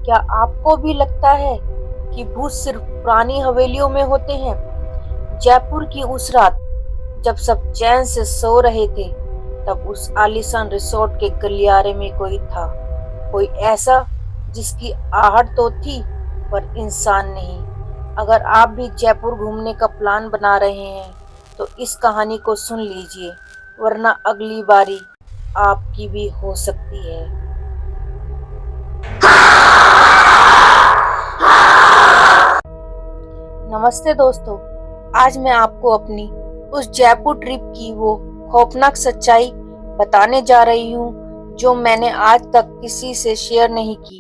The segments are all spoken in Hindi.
क्या आपको भी लगता है कि भूत सिर्फ पुरानी हवेलियों में होते हैं? जयपुर की उस रात जब सब चैन से सो रहे थे, तब उस आलीशान रिसोर्ट के गलियारे में कोई था, कोई ऐसा जिसकी आहट तो थी पर इंसान नहीं। अगर आप भी जयपुर घूमने का प्लान बना रहे हैं तो इस कहानी को सुन लीजिए, वरना अगली बारी आपकी भी हो सकती है। नमस्ते दोस्तों, आज मैं आपको अपनी उस जयपुर ट्रिप की वो खौफनाक सच्चाई बताने जा रही हूँ जो मैंने आज तक किसी से शेयर नहीं की।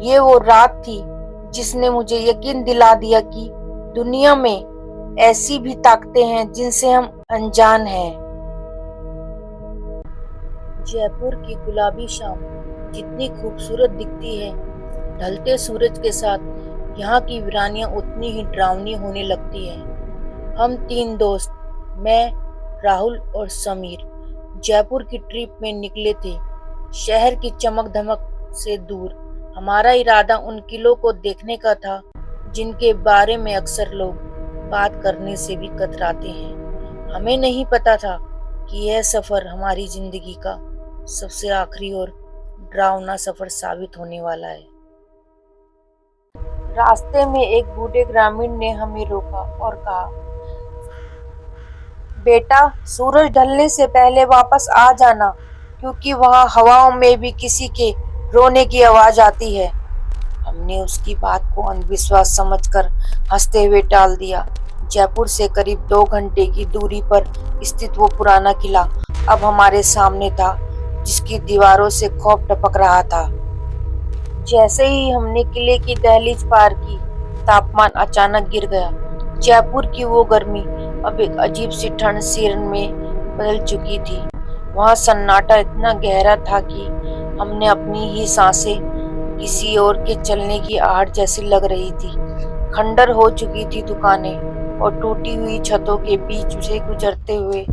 ये वो रात थी जिसने मुझे यकीन दिला दिया कि दुनिया में ऐसी भी ताकतें हैं जिनसे हम अनजान हैं। जयपुर की गुलाबी शाम जितनी खूबसूरत दिखती है, ढलते सूरज के साथ यहाँ की वीरानियां उतनी ही डरावनी होने लगती हैं। हम तीन दोस्त, मैं, राहुल और समीर, जयपुर की ट्रिप में निकले थे। शहर की चमक धमक से दूर हमारा इरादा उन किलों को देखने का था जिनके बारे में अक्सर लोग बात करने से भी कतराते हैं। हमें नहीं पता था कि यह सफर हमारी जिंदगी का सबसे आखिरी और डरावना सफर साबित होने वाला है। रास्ते में एक बूढ़े ग्रामीण ने हमें रोका और कहा, बेटा, सूरज ढलने से पहले वापस आ जाना, क्योंकि वहां हवाओं में भी किसी के रोने की आवाज आती है। हमने उसकी बात को अंधविश्वास समझकर हंसते हुए टाल दिया। जयपुर से करीब 2 घंटे की दूरी पर स्थित वो पुराना किला अब हमारे सामने था, जिसकी दीवारों से खौफ टपक रहा था। जैसे ही हमने किले की दहलीज पार की, तापमान अचानक गिर गया। जयपुर की वो गर्मी अब एक अजीब सी ठंड सिरन में बदल चुकी थी। वहां सन्नाटा इतना गहरा था कि हमने अपनी ही सांसें किसी और के चलने की आहट जैसी लग रही थी। खंडर हो चुकी थी दुकानें और टूटी हुई छतों के बीच से गुजरते हुए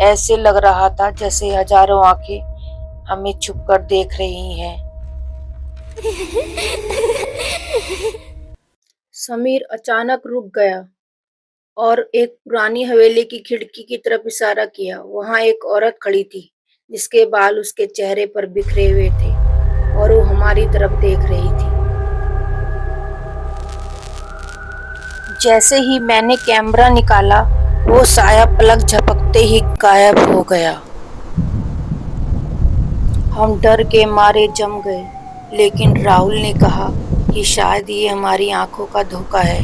ऐसे लग रहा था जैसे हजारों आंखें हमें छुपकर देख रही हैं। समीर अचानक रुक गया और एक पुरानी हवेली की खिड़की की तरफ इशारा किया। वहां एक औरत खड़ी थी जिसके बाल उसके चेहरे पर बिखरे हुए थे और वो हमारी तरफ देख रही थी। जैसे ही मैंने कैमरा निकाला, वो साया पलक झपकते ही गायब हो गया। हम डर के मारे जम गए, लेकिन राहुल ने कहा कि शायद ये हमारी आंखों का धोखा है।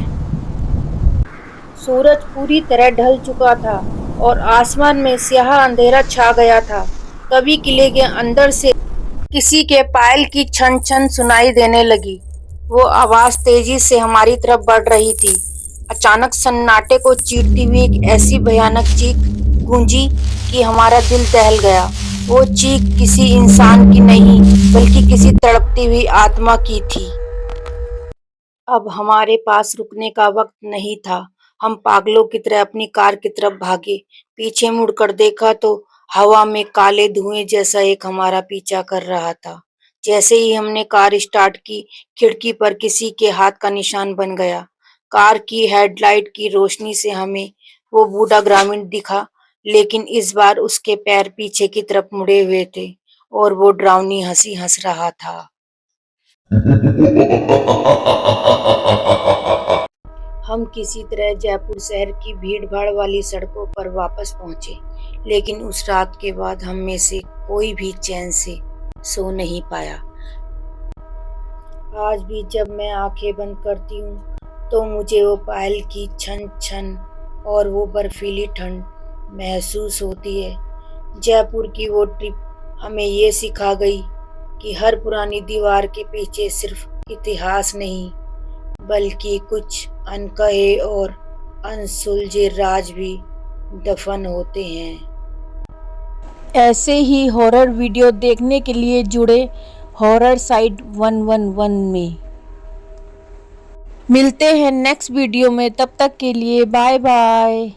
सूरज पूरी तरह ढल चुका था और आसमान में स्याह अंधेरा छा गया था। तभी किले के अंदर से किसी के पायल की छन छन सुनाई देने लगी। वो आवाज तेजी से हमारी तरफ बढ़ रही थी। अचानक सन्नाटे को चीरती हुई एक ऐसी भयानक चीख गूंजी कि हमारा दिल दहल गया। वो चीख किसी इंसान की नहीं, बल्कि किसी तड़पती हुई आत्मा की थी। अब हमारे पास रुकने का वक्त नहीं था। हम पागलों की तरह अपनी कार की तरफ भागे। पीछे मुड़कर देखा तो हवा में काले धुएं जैसा एक हमारा पीछा कर रहा था। जैसे ही हमने कार स्टार्ट की, खिड़की पर किसी के हाथ का निशान बन गया। कार की हेडलाइट की रोशनी से हमें वो बूढ़ा ग्रामीण दिखा, लेकिन इस बार उसके पैर पीछे की तरफ मुड़े हुए थे और वो डरावनी हंसी हंस रहा था। हम किसी तरह जयपुर शहर की भीड़ भाड़ वाली सड़कों पर वापस पहुंचे, लेकिन उस रात के बाद हम में से कोई भी चैन से सो नहीं पाया। आज भी जब मैं आंखें बंद करती हूँ तो मुझे वो पायल की छन छन और वो बर्फीली ठंड महसूस होती है। जयपुर की वो ट्रिप हमें ये सिखा गई कि हर पुरानी दीवार के पीछे सिर्फ इतिहास नहीं, बल्कि कुछ अनकहे और अनसुलझे राज भी दफन होते हैं। ऐसे ही हॉरर वीडियो देखने के लिए जुड़े हॉरर साइट 111 में। मिलते हैं नेक्स्ट वीडियो में, तब तक के लिए बाय बाय।